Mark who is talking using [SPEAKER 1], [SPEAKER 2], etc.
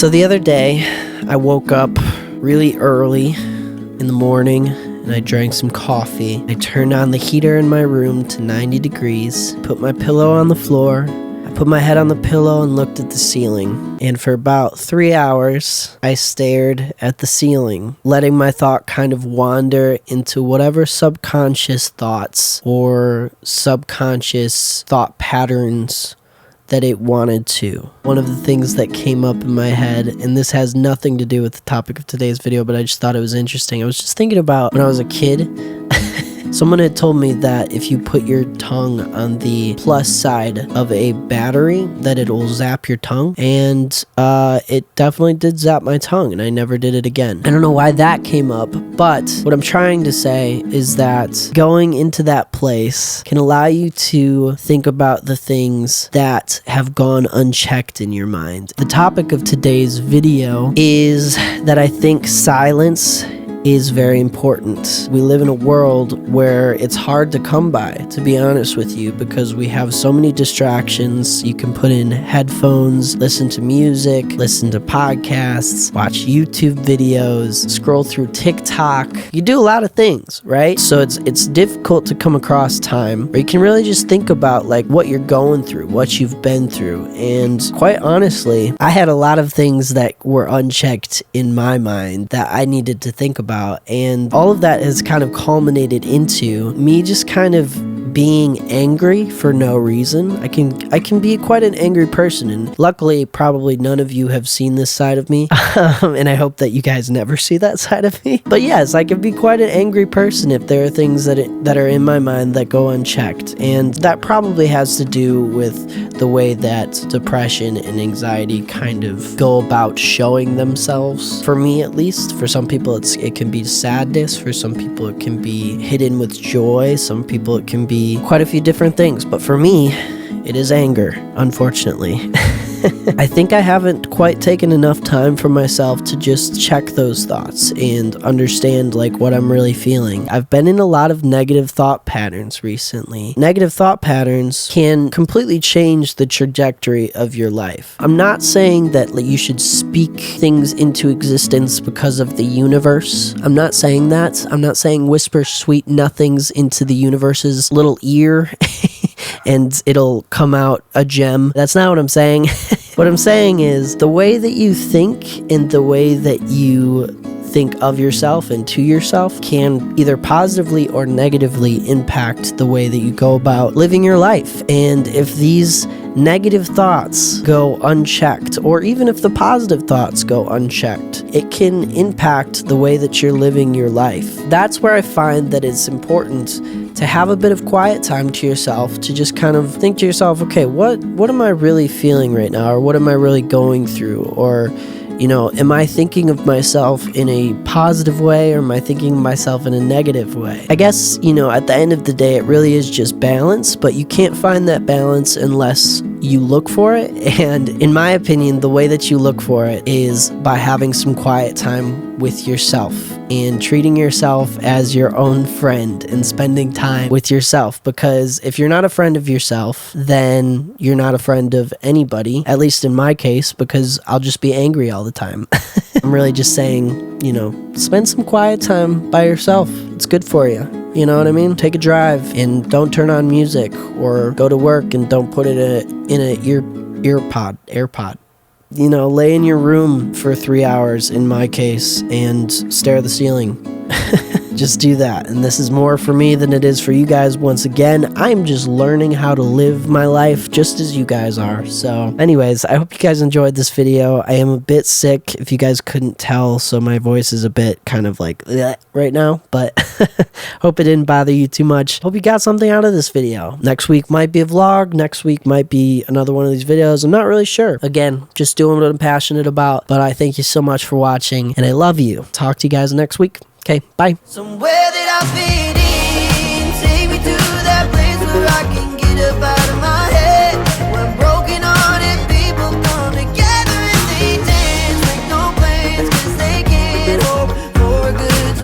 [SPEAKER 1] So the other day, I woke up really early in the morning and I drank some coffee. I turned on the heater in my room to 90 degrees, put my pillow on the floor. I put my head on the pillow and looked at the ceiling. And for about 3 hours, I stared at the ceiling, letting my thought kind of wander into whatever subconscious thoughts or subconscious thought patterns that it wanted to. One of the things that came up in my head, and this has nothing to do with the topic of today's video, but I just thought it was interesting. I was just thinking about when I was a kid. Someone had told me that if you put your tongue on the plus side of a battery, that it will zap your tongue. And it definitely did zap my tongue, and I never did it again. I don't know why that came up, but what I'm trying to say is that going into that place can allow you to think about the things that have gone unchecked in your mind. The topic of today's video is that I think silence is very important. We live in a world where it's hard to come by, to be honest with you, because we have so many distractions. You can put in headphones, listen to music, listen to podcasts, watch YouTube videos, scroll through TikTok. You do a lot of things, right? So it's difficult to come across time where you can really just think about like what you're going through, what you've been through. And quite honestly, I had a lot of things that were unchecked in my mind that I needed to think about. And all of that has kind of culminated into me just kind of being angry for no reason. I can be quite an angry person, and luckily probably none of you have seen this side of me. And I hope that you guys never see that side of me. But yes, I can be quite an angry person if there are things that are in my mind that go unchecked. And that probably has to do with the way that depression and anxiety kind of go about showing themselves. For me, at least. For some people it can be sadness. For some people it can be hidden with joy. Some people it can be quite a few different things. But for me, it is anger, unfortunately. I think I haven't quite taken enough time for myself to just check those thoughts and understand like what I'm really feeling. I've been in a lot of negative thought patterns recently. Negative thought patterns can completely change the trajectory of your life. I'm not saying that like, you should speak things into existence because of the universe. I'm not saying that. I'm not saying whisper sweet nothings into the universe's little ear and it'll come out a gem. That's not what I'm saying. What I'm saying is the way that you think and the way that you think of yourself and to yourself can either positively or negatively impact the way that you go about living your life. And if these negative thoughts go unchecked, or even if the positive thoughts go unchecked, it can impact the way that you're living your life. That's where I find that it's important to have a bit of quiet time to yourself, to just kind of think to yourself, okay, what am I really feeling right now? Or what am I really going through? Or, you know, am I thinking of myself in a positive way, or am I thinking of myself in a negative way? I guess, you know, at the end of the day, it really is just balance, but you can't find that balance unless you look for it. And in my opinion, the way that you look for it is by having some quiet time with yourself and treating yourself as your own friend and spending time with yourself. Because if you're not a friend of yourself, then you're not a friend of anybody, at least in my case, because I'll just be angry all the time. I'm really just saying, you know, spend some quiet time by yourself. It's good for you. You know what I mean? Take a drive and don't turn on music, or go to work and don't put it in a AirPod. You know, lay in your room for 3 hours in my case and stare at the ceiling. Just do that. And this is more for me than it is for you guys. Once again, I'm just learning how to live my life just as you guys are. So anyways, I hope you guys enjoyed this video. I am a bit sick, if you guys couldn't tell, so my voice is a bit kind of like right now, but hope it didn't bother you too much. Hope you got something out of this video. Next week might be a vlog. Next week might be another one of these videos. I'm not really sure. Again, just doing what I'm passionate about, but I thank you so much for watching and I love you. Talk to you guys next week. Okay, bye. Somewhere that I've been